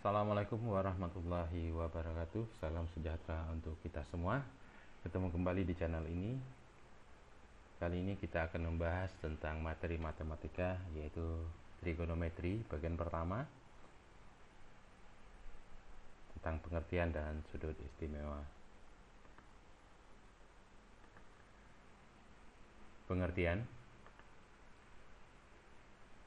Assalamualaikum warahmatullahi wabarakatuh. Salam sejahtera untuk kita semua. Ketemu kembali di channel ini. Kali ini kita akan membahas tentang materi matematika, yaitu trigonometri bagian pertama, tentang pengertian dan sudut istimewa. Pengertian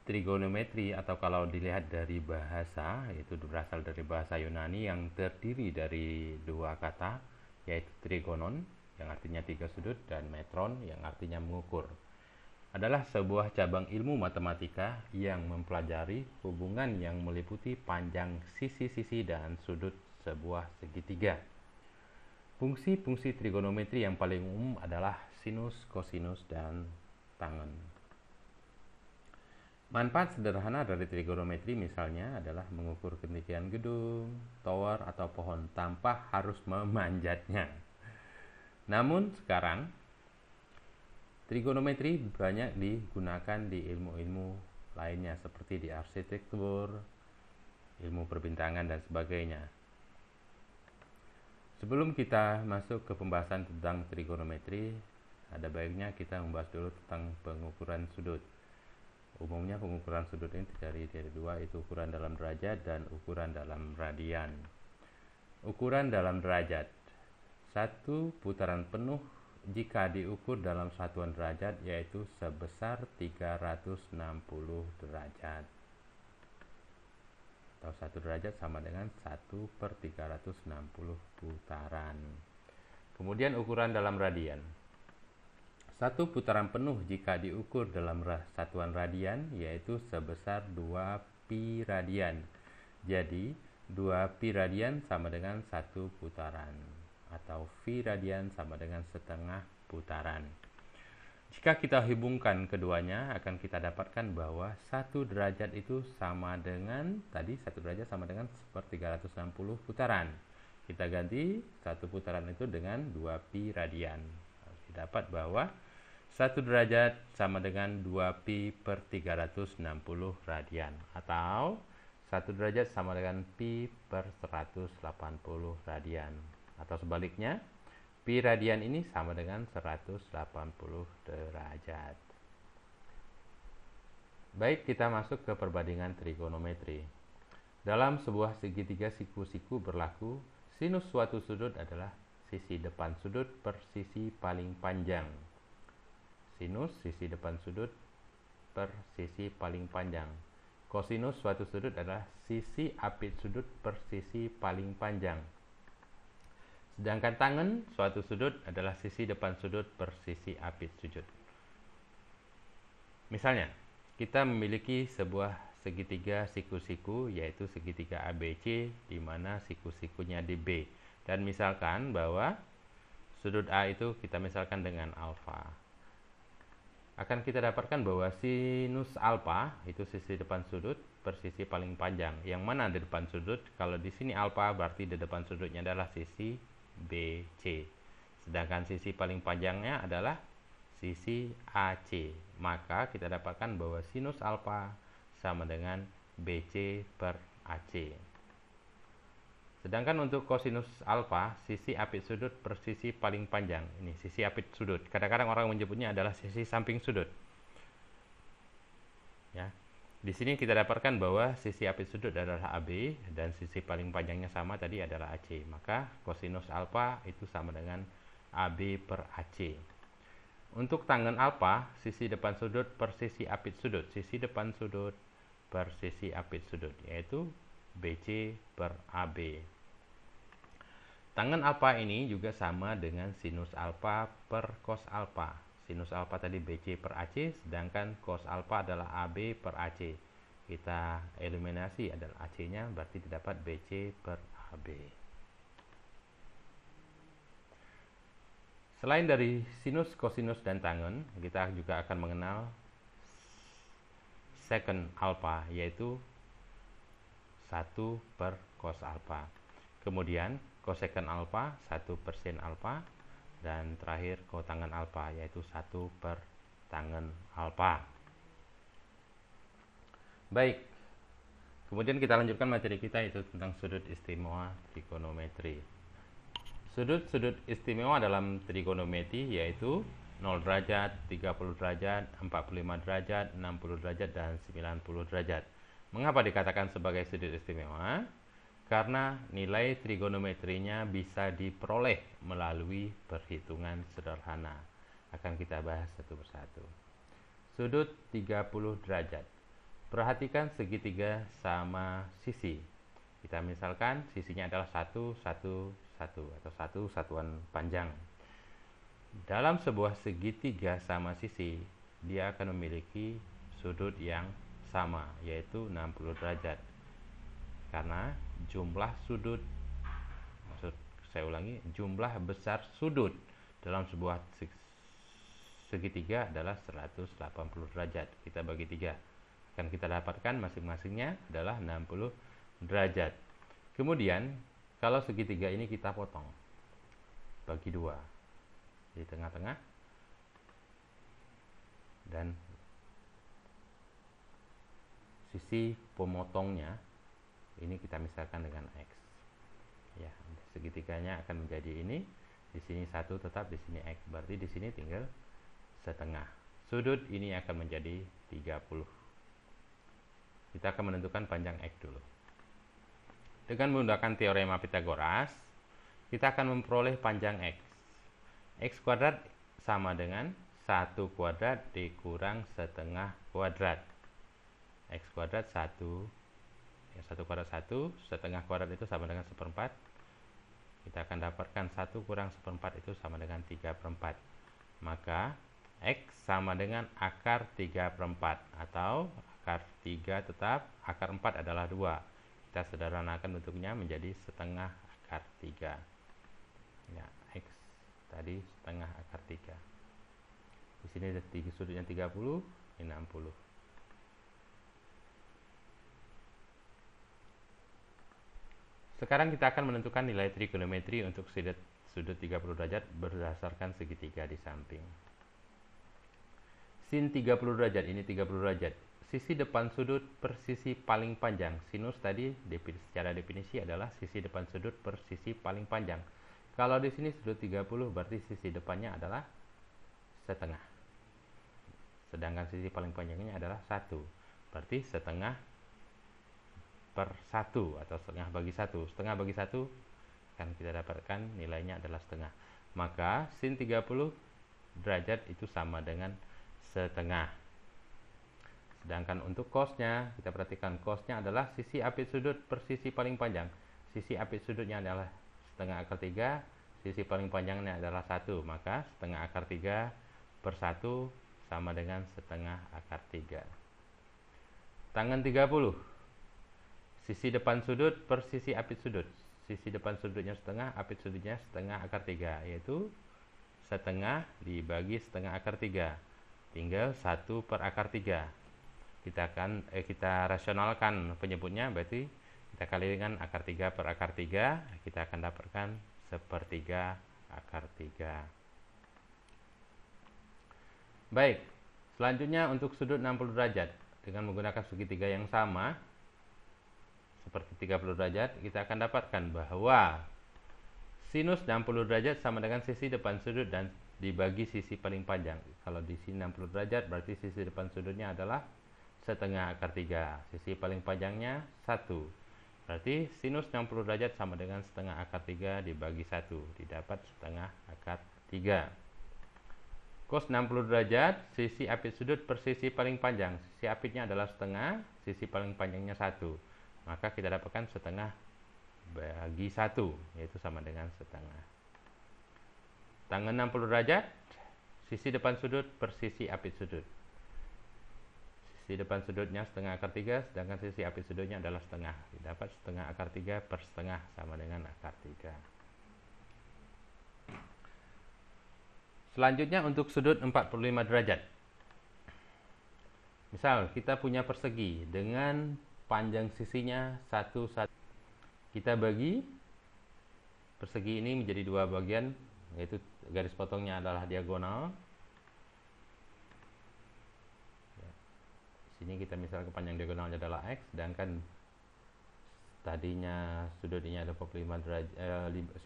trigonometri, atau kalau dilihat dari bahasa, itu berasal dari bahasa Yunani yang terdiri dari dua kata, yaitu trigonon yang artinya tiga sudut dan metron yang artinya mengukur. Adalah sebuah cabang ilmu matematika yang mempelajari hubungan yang meliputi panjang sisi-sisi dan sudut sebuah segitiga. Fungsi-fungsi trigonometri yang paling umum adalah sinus, kosinus, dan tangen. Manfaat sederhana dari trigonometri misalnya adalah mengukur ketinggian gedung, tower, atau pohon tanpa harus memanjatnya. Namun sekarang, trigonometri banyak digunakan di ilmu-ilmu lainnya seperti di arsitektur, ilmu perbintangan, dan sebagainya. Sebelum kita masuk ke pembahasan tentang trigonometri, ada baiknya kita membahas dulu tentang pengukuran sudut. Umumnya pengukuran sudut ini terdiri dari dua, itu ukuran dalam derajat dan ukuran dalam radian. Ukuran dalam derajat, satu putaran penuh jika diukur dalam satuan derajat yaitu sebesar 360 derajat, atau satu derajat sama dengan 1/360 putaran. Kemudian ukuran dalam radian, satu putaran penuh jika diukur dalam satuan radian yaitu sebesar 2 pi radian. Jadi 2 pi radian sama dengan 1 putaran, atau pi radian sama dengan setengah putaran. Jika kita hubungkan keduanya, akan kita dapatkan bahwa 1 derajat itu sama dengan, tadi 1 derajat sama dengan 1/360 putaran. Kita ganti 1 putaran itu dengan 2 pi radian. Dapat bahwa 1 derajat sama dengan 2 pi per 360 radian, atau 1 derajat sama dengan pi per 180 radian, atau sebaliknya pi radian ini sama dengan 180 derajat. Baik, kita masuk ke perbandingan trigonometri. Dalam sebuah segitiga siku-siku berlaku sinus suatu sudut adalah sisi depan sudut per sisi paling panjang. Sinus sisi depan sudut per sisi paling panjang. Kosinus suatu sudut adalah sisi apit sudut per sisi paling panjang. Sedangkan tangen suatu sudut adalah sisi depan sudut per sisi apit sudut. Misalnya, kita memiliki sebuah segitiga siku-siku, yaitu segitiga ABC, di mana siku-sikunya di B. Dan misalkan bahwa sudut A itu kita misalkan dengan alfa. Akan kita dapatkan bahwa sinus alfa itu sisi depan sudut per sisi paling panjang. Yang mana di depan sudut? Kalau di sini alfa berarti di depan sudutnya adalah sisi BC. Sedangkan sisi paling panjangnya adalah sisi AC. Maka kita dapatkan bahwa sinus alfa sama dengan BC per AC. Sedangkan untuk kosinus alfa, sisi apit sudut per sisi paling panjang. Ini sisi apit sudut. Kadang-kadang orang menyebutnya adalah sisi samping sudut. Ya. Di sini kita dapatkan bahwa sisi apit sudut adalah AB dan sisi paling panjangnya sama tadi adalah AC. Maka kosinus alfa itu sama dengan AB per AC. Untuk tangen alfa, sisi depan sudut per sisi apit sudut. Sisi depan sudut per sisi apit sudut, yaitu BC per AB. Tangen alfa ini juga sama dengan sinus alfa per cos alfa. Sinus alfa tadi BC per AC, sedangkan cos alfa adalah AB per AC. Kita eliminasi adalah AC-nya, berarti didapat BC per AB. Selain dari sinus, kosinus, dan tangen, kita juga akan mengenal secant alfa, yaitu 1 per cos alfa. Kemudian cosecant alfa 1 per sin alfa, dan terakhir kotangen alfa yaitu 1 per tangen alfa. Baik, Kemudian kita lanjutkan materi kita, itu tentang sudut istimewa trigonometri. Sudut-sudut istimewa dalam trigonometri yaitu 0 derajat, 30 derajat, 45 derajat, 60 derajat, dan 90 derajat. Mengapa dikatakan sebagai sudut istimewa? Karena nilai trigonometrinya bisa diperoleh melalui perhitungan sederhana. Akan kita bahas satu persatu. Sudut 30 derajat. Perhatikan segitiga sama sisi. Kita misalkan sisinya adalah 1, 1, 1 atau 1 satuan panjang. Dalam sebuah segitiga sama sisi, dia akan memiliki sudut yang sama, yaitu 60 derajat. Karena jumlah sudut, jumlah besar sudut dalam sebuah segitiga adalah 180 derajat. Kita bagi 3. Akan kita dapatkan masing-masingnya adalah 60 derajat. Kemudian, kalau segitiga ini kita potong, bagi 2. Di tengah-tengah. Dan sisi pemotongnya ini kita misalkan dengan X. Ya, segitiganya akan menjadi ini. Di sini 1 tetap, di sini X. Berarti di sini tinggal setengah. Sudut ini akan menjadi 30. Kita akan menentukan panjang X dulu. Dengan menggunakan teorema Pythagoras, kita akan memperoleh panjang X. X kuadrat sama dengan 1 kuadrat dikurang setengah kuadrat. X kuadrat 1, ya 1 kuadrat 1, setengah kuadrat itu sama dengan 1/4. Kita akan dapatkan 1 kurang 1/4 itu sama dengan 3/4. Maka X sama dengan akar 3/4, atau akar 3 tetap, akar 4 adalah 2. Kita sederhanakan bentuknya menjadi setengah akar 3. Ya, X tadi setengah akar 3. Di sini ada sudutnya 30, ini 60. Sekarang kita akan menentukan nilai trigonometri untuk sudut 30 derajat berdasarkan segitiga di samping. Sin 30 derajat, ini 30 derajat. Sisi depan sudut per sisi paling panjang. Sinus tadi secara definisi adalah sisi depan sudut per sisi paling panjang. Kalau di sini sudut 30 berarti sisi depannya adalah setengah. Sedangkan sisi paling panjangnya adalah 1. Berarti setengah per 1 atau setengah bagi 1. Setengah bagi 1 kan kita dapatkan nilainya adalah setengah. Maka sin 30 derajat itu sama dengan setengah. Sedangkan untuk cosnya, kita perhatikan cosnya adalah sisi apit sudut per sisi paling panjang. Sisi apit sudutnya adalah setengah akar 3, sisi paling panjangnya adalah 1. Maka setengah akar 3 per 1 sama dengan setengah akar 3. Tangen 30. Sisi depan sudut per sisi apit sudut. Sisi depan sudutnya setengah, apit sudutnya setengah akar 3, yaitu setengah dibagi setengah akar 3. Tinggal 1 per akar 3. Kita rasionalkan penyebutnya, berarti kita kali dengan akar 3 per akar 3, kita akan dapatkan 1/3 akar 3. Baik, selanjutnya untuk sudut 60 derajat dengan menggunakan segitiga yang sama seperti 30 derajat, kita akan dapatkan bahwa sinus 60 derajat sama dengan sisi depan sudut dan dibagi sisi paling panjang. Kalau di sini 60 derajat berarti sisi depan sudutnya adalah setengah akar 3. Sisi paling panjangnya 1. Berarti sinus 60 derajat sama dengan setengah akar 3 dibagi 1. Didapat setengah akar 3. Cos 60 derajat, sisi apit sudut per sisi paling panjang. Sisi apitnya adalah setengah, sisi paling panjangnya 1. Maka kita dapatkan setengah bagi 1, yaitu sama dengan setengah. Tangen 60 derajat, sisi depan sudut per sisi apit sudut. Sisi depan sudutnya setengah akar 3, sedangkan sisi apit sudutnya adalah setengah. Didapat setengah akar 3 per setengah sama dengan akar 3. Selanjutnya untuk sudut 45 derajat. Misal kita punya persegi dengan panjang sisinya 1. Kita bagi persegi ini menjadi 2 bagian, yaitu garis potongnya adalah diagonal. Sini kita misalkan panjang diagonalnya adalah X, sedangkan tadinya sudut ini ada 45 derajat,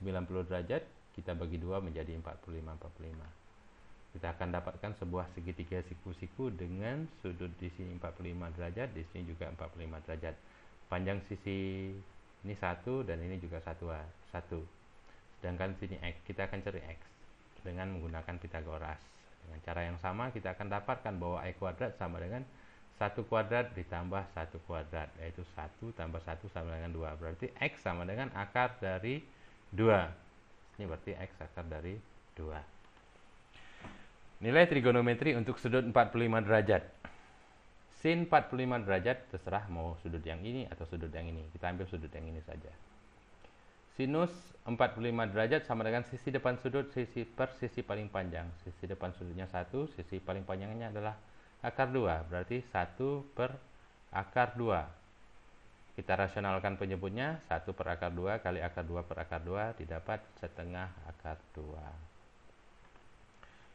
90 derajat, kita bagi 2 menjadi 45. Kita akan dapatkan sebuah segitiga siku-siku dengan sudut di sini 45 derajat, di sini juga 45 derajat. Panjang sisi ini 1 dan ini juga 1. Sedangkan sini X, kita akan cari X dengan menggunakan Pitagoras. Dengan cara yang sama kita akan dapatkan bahwa I kuadrat sama dengan 1 kuadrat ditambah 1 kuadrat, yaitu 1 tambah 1 sama dengan 2. Berarti X sama dengan akar dari 2. Ini berarti X akar dari 2. Nilai trigonometri untuk sudut 45 derajat. Sin 45 derajat terserah mau sudut yang ini atau sudut yang ini. Kita ambil sudut yang ini saja. Sinus 45 derajat sama dengan sisi depan sudut sisi per sisi paling panjang. Sisi depan sudutnya 1, sisi paling panjangnya adalah akar 2. Berarti 1 per akar 2. Kita rasionalkan penyebutnya. 1 per akar 2 kali akar 2 per akar 2 didapat setengah akar 2.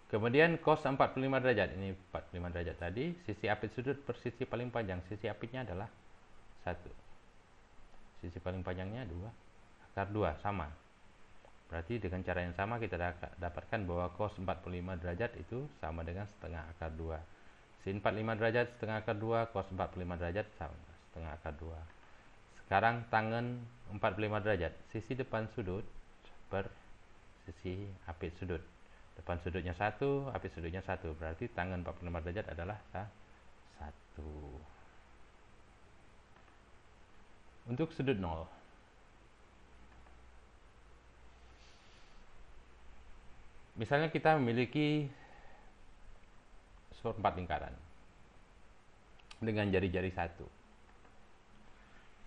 Kemudian cos 45 derajat. Ini 45 derajat tadi. Sisi apit sudut per sisi paling panjang. Sisi apitnya adalah 1. Sisi paling panjangnya 2. Akar 2 sama. Berarti dengan cara yang sama kita dapatkan bahwa cos 45 derajat itu sama dengan setengah akar 2. Sin 45 derajat setengah akar 2, cos 45 derajat sama setengah akar 2. Sekarang tangen 45 derajat. Sisi depan sudut per sisi apit sudut. Depan sudutnya 1, apit sudutnya 1. Berarti tangen 45 derajat adalah 1. Untuk sudut 0. Misalnya kita memiliki seperempat lingkaran dengan jari-jari 1.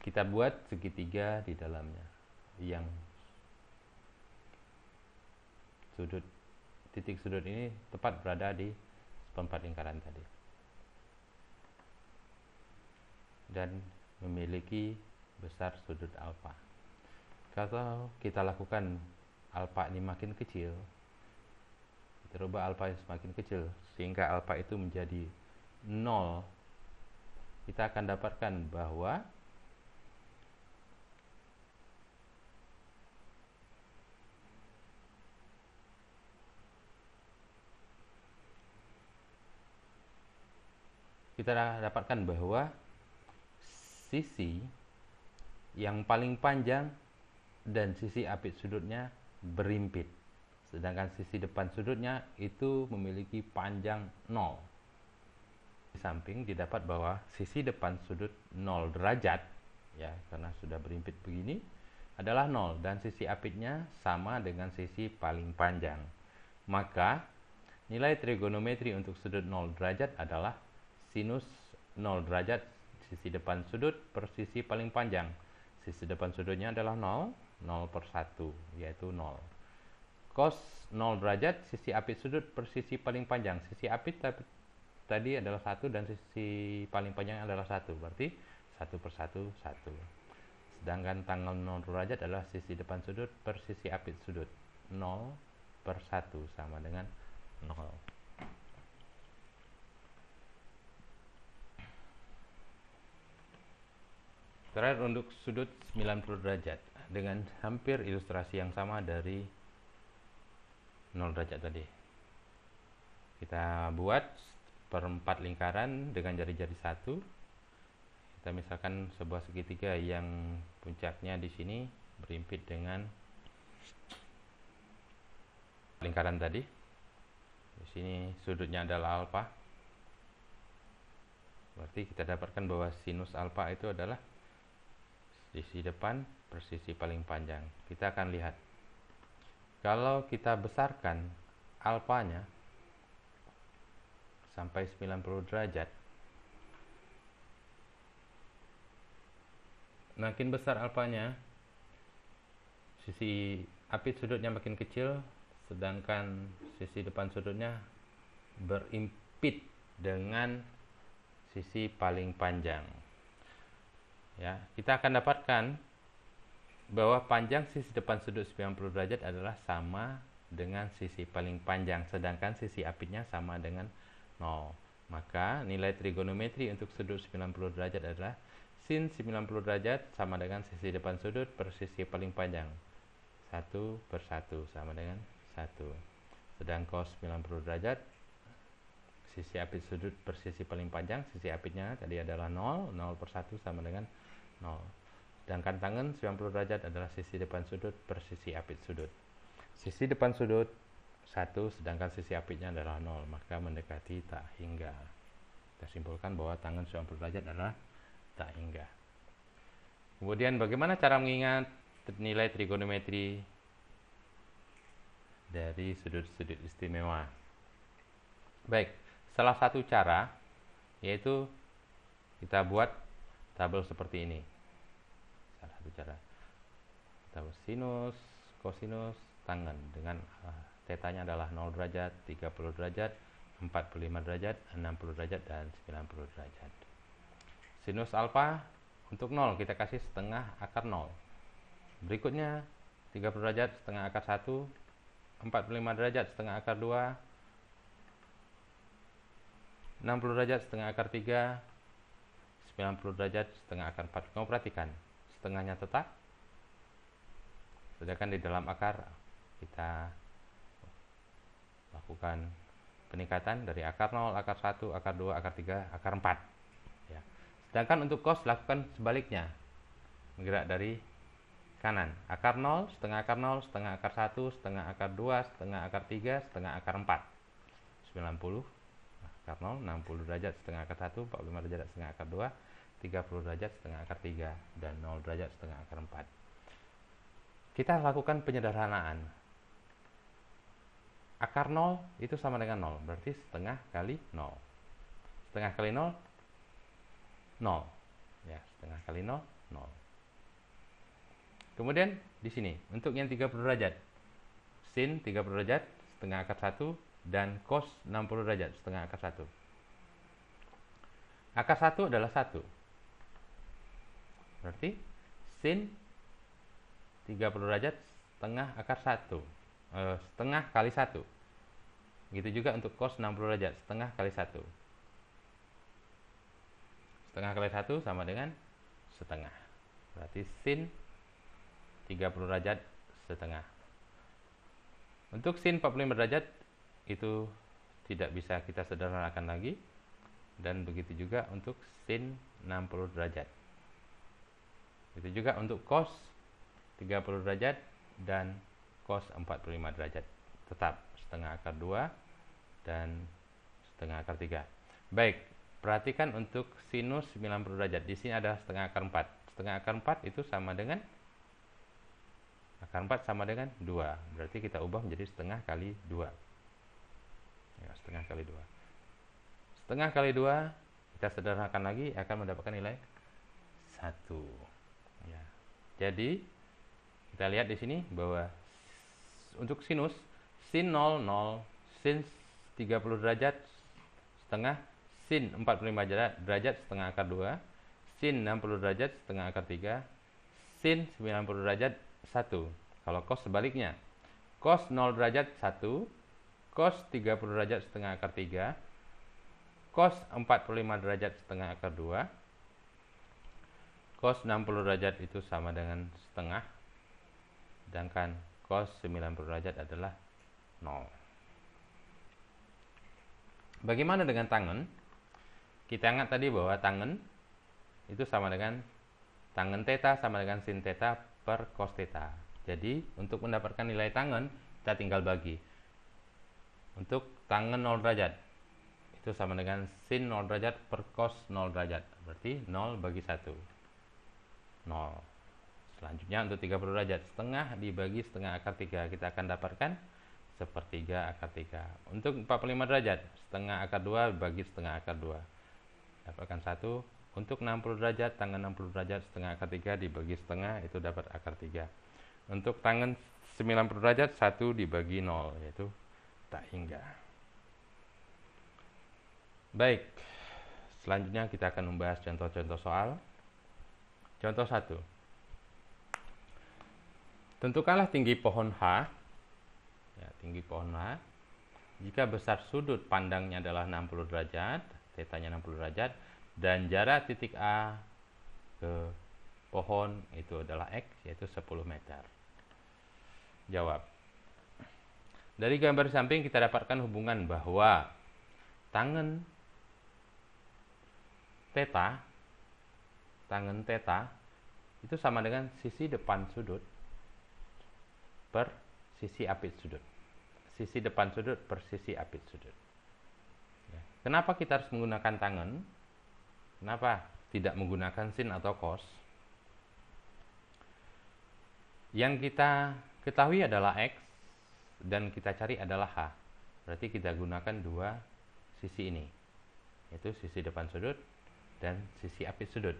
Kita buat segitiga di dalamnya yang titik sudut ini tepat berada di seperempat lingkaran tadi dan memiliki besar sudut alfa. Kalau kita lakukan alfa ini makin kecil, kita rubah alfa semakin kecil sehingga alfa itu menjadi 0, kita akan dapatkan bahwa sisi yang paling panjang dan sisi apit sudutnya berimpit. Sedangkan sisi depan sudutnya itu memiliki panjang 0. Di samping didapat bahwa sisi depan sudut 0 derajat, ya karena sudah berimpit begini, adalah 0 dan sisi apitnya sama dengan sisi paling panjang. Maka nilai trigonometri untuk sudut 0 derajat adalah sinus 0 derajat sisi depan sudut per sisi paling panjang. Sisi depan sudutnya adalah 0, 0 per 1, yaitu 0. Cos 0 derajat sisi apit sudut per sisi paling panjang. Sisi apit tadi adalah 1 dan sisi paling panjang adalah 1. Berarti 1 per 1, 1. Sedangkan tanggal 0 derajat adalah sisi depan sudut per sisi apit sudut. 0 per 1 sama dengan 0. Terakhir untuk sudut 90 derajat dengan hampir ilustrasi yang sama dari 0 derajat tadi. Kita buat perempat lingkaran dengan jari-jari 1. Kita misalkan sebuah segitiga yang puncaknya di sini berimpit dengan lingkaran tadi. Di sini sudutnya adalah alfa. Berarti kita dapatkan bahwa sinus alfa itu adalah sisi depan per sisi paling panjang. Kita akan lihat. Kalau kita besarkan alfanya sampai 90 derajat, makin besar alfanya, sisi apit sudutnya makin kecil, sedangkan sisi depan sudutnya berimpit dengan sisi paling panjang. Ya, kita akan dapatkan bahwa panjang sisi depan sudut 90 derajat adalah sama dengan sisi paling panjang, sedangkan sisi apitnya sama dengan 0. Maka nilai trigonometri untuk sudut 90 derajat adalah sin 90 derajat sama dengan sisi depan sudut per sisi paling panjang. 1/1 sama dengan 1. Sedang cos 90 derajat, sisi apit sudut per sisi paling panjang, sisi apitnya tadi adalah 0, 0/1 sama dengan 0. Sedangkan tangen 90 derajat adalah sisi depan sudut per sisi apit sudut. Sisi depan sudut 1, sedangkan sisi apitnya adalah 0, maka mendekati tak hingga. Kita simpulkan bahwa tangen 90 derajat adalah tak hingga. Kemudian bagaimana cara mengingat nilai trigonometri dari sudut-sudut istimewa? Baik, salah satu cara yaitu kita buat tabel seperti ini. Salah satu cara. Tabel sinus, kosinus, tangen dengan tetanya adalah 0 derajat, 30 derajat, 45 derajat, 60 derajat, dan 90 derajat. Sinus alfa untuk 0 kita kasih setengah akar 0. Berikutnya 30 derajat setengah akar 1, 45 derajat setengah akar 2, 60 derajat setengah akar 3, 90 derajat setengah akar 4. Kamu perhatikan, setengahnya tetap, sedangkan di dalam akar kita lakukan peningkatan dari akar 0, akar 1, akar 2, akar 3, akar 4. Ya. Sedangkan untuk cos lakukan sebaliknya, bergerak dari kanan. Akar 0, setengah akar 0, setengah akar 1, setengah akar 2, setengah akar 3, setengah akar 4. 90, akar 0, 60 derajat setengah akar 1, 45 derajat setengah akar 2, 30 derajat setengah akar 3, dan 0 derajat setengah akar 4. Kita lakukan penyederhanaan. Akar 0 itu sama dengan 0, berarti setengah kali 0. Setengah kali 0, 0. Ya, setengah kali 0, 0. Kemudian di sini, untuk yang 30 derajat, sin 30 derajat setengah akar 1 dan cos 60 derajat setengah akar 1. Akar 1 adalah 1. Berarti sin 30 derajat setengah akar 1. Setengah kali 1. Begitu juga untuk cos 60 derajat, setengah kali 1. Setengah kali 1 sama dengan setengah. Berarti sin 30 derajat setengah. Untuk sin 45 derajat itu tidak bisa kita sederhanakan lagi. Dan begitu juga untuk sin 60 derajat. Itu juga untuk cos 30 derajat dan cos 45 derajat. Tetap setengah akar 2 dan setengah akar 3. Baik, perhatikan untuk sinus 90 derajat. Di sini ada setengah akar 4. Setengah akar 4 itu sama dengan akar 4 sama dengan 2. Berarti kita ubah menjadi setengah kali 2. Ya, setengah kali 2. Setengah kali 2 kita sederhanakan lagi akan mendapatkan nilai 1. Ya. Jadi kita lihat di sini bahwa untuk sinus sin 0, 0, sin 30 derajat setengah, sin 45 derajat setengah akar 2, sin 60 derajat setengah akar 3, sin 90 derajat 1. Kalau cos sebaliknya, cos 0 derajat 1, cos 30 derajat setengah akar 3, cos 45 derajat setengah akar 2, cos 60 derajat itu sama dengan setengah, sedangkan cos 90 derajat adalah 0. Bagaimana dengan tangen? Kita ingat tadi bahwa tangen itu sama dengan tangen theta sama dengan sin theta per cos theta. Jadi untuk mendapatkan nilai tangen kita tinggal bagi. Untuk tangen 0 derajat itu sama dengan sin 0 derajat per cos 0 derajat. Berarti 0 bagi 1. 0. Selanjutnya untuk 30 derajat, setengah dibagi setengah akar 3, kita akan dapatkan sepertiga akar 3. Untuk 45 derajat, setengah akar 2 bagi setengah akar 2. Dapatkan 1. Untuk 60 derajat, tangen 60 derajat, setengah akar 3 dibagi setengah, itu dapat akar 3. Untuk tangen 90 derajat, 1 dibagi 0, yaitu tak hingga. Baik, selanjutnya kita akan membahas contoh-contoh soal. Contoh 1. Tentukanlah tinggi pohon H. Ya, tinggi pohon H. Jika besar sudut pandangnya adalah 60 derajat, tetanya 60 derajat, dan jarak titik A ke pohon itu adalah X, yaitu 10 meter. Jawab. Dari gambar samping kita dapatkan hubungan bahwa tangen theta itu sama dengan sisi depan sudut per sisi apit sudut. Sisi depan sudut per sisi apit sudut. Kenapa kita harus menggunakan tangen? Kenapa tidak menggunakan sin atau cos? Yang kita ketahui adalah X dan kita cari adalah H. Berarti kita gunakan dua sisi ini, yaitu sisi depan sudut dan sisi apit sudut.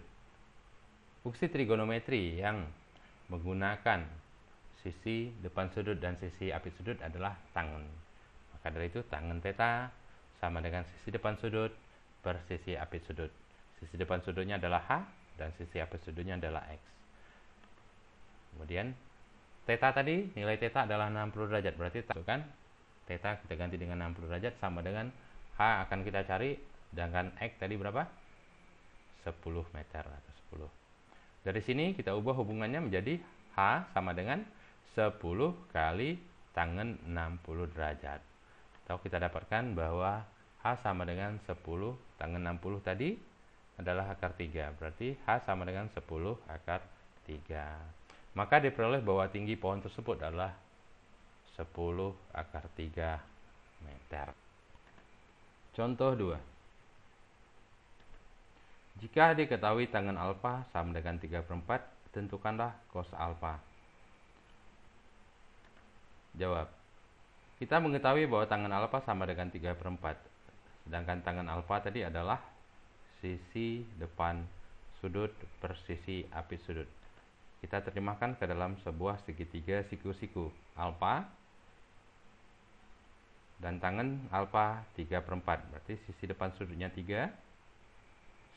Fungsi trigonometri yang menggunakan sisi depan sudut dan sisi apit sudut adalah tangen. Maka dari itu tangen theta sama dengan sisi depan sudut per sisi apit sudut. Sisi depan sudutnya adalah H dan sisi apit sudutnya adalah X. Kemudian theta tadi, nilai theta adalah 60 derajat. Berarti kan theta kita ganti dengan 60 derajat sama dengan H akan kita cari, sedangkan X tadi berapa? 10 meter atau 10. Dari sini kita ubah hubungannya menjadi H sama dengan 10 kali tangen 60 derajat. Atau kita dapatkan bahwa H sama dengan 10 tangen 60 tadi adalah akar 3. Berarti H sama dengan 10 akar 3. Maka diperoleh bahwa tinggi pohon tersebut adalah 10 akar 3 meter. Contoh 2. Jika diketahui tangen alfa sama dengan 3/4, tentukanlah cos alfa. Jawab. Kita mengetahui bahwa tangen alfa sama dengan 3/4. Sedangkan tangen alfa tadi adalah sisi depan sudut per sisi apit sudut. Kita terjemahkan ke dalam sebuah segitiga siku-siku. Alfa dan tangen alfa 3/4. Berarti sisi depan sudutnya 3,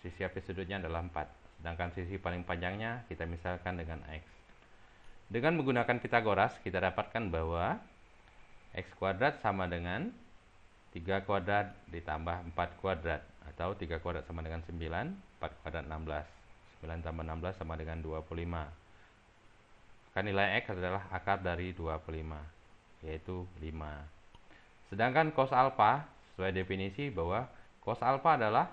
sisi apit sudutnya adalah 4. Sedangkan sisi paling panjangnya kita misalkan dengan X. Dengan menggunakan Pitagoras, kita dapatkan bahwa X kuadrat sama dengan 3 kuadrat ditambah 4 kuadrat. Atau 3 kuadrat sama dengan 9, 4 kuadrat 16. 9 tambah 16 sama dengan 25. Maka nilai X adalah akar dari 25, yaitu 5. Sedangkan cos alfa, sesuai definisi bahwa cos alfa adalah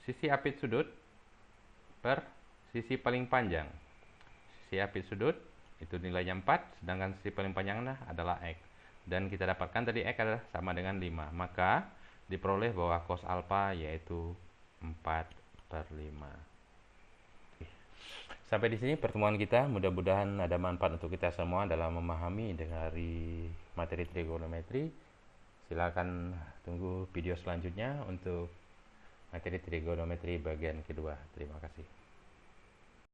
sisi apit sudut per sisi paling panjang. Sisi apit sudut itu nilainya 4, sedangkan sisi paling panjangnya adalah X. Dan kita dapatkan tadi X adalah sama dengan 5. Maka diperoleh bahwa cos alfa yaitu 4/5. Sampai di sini pertemuan kita. Mudah-mudahan ada manfaat untuk kita semua dalam memahami dari materi trigonometri. Silakan tunggu video selanjutnya untuk materi trigonometri bagian kedua. Terima kasih.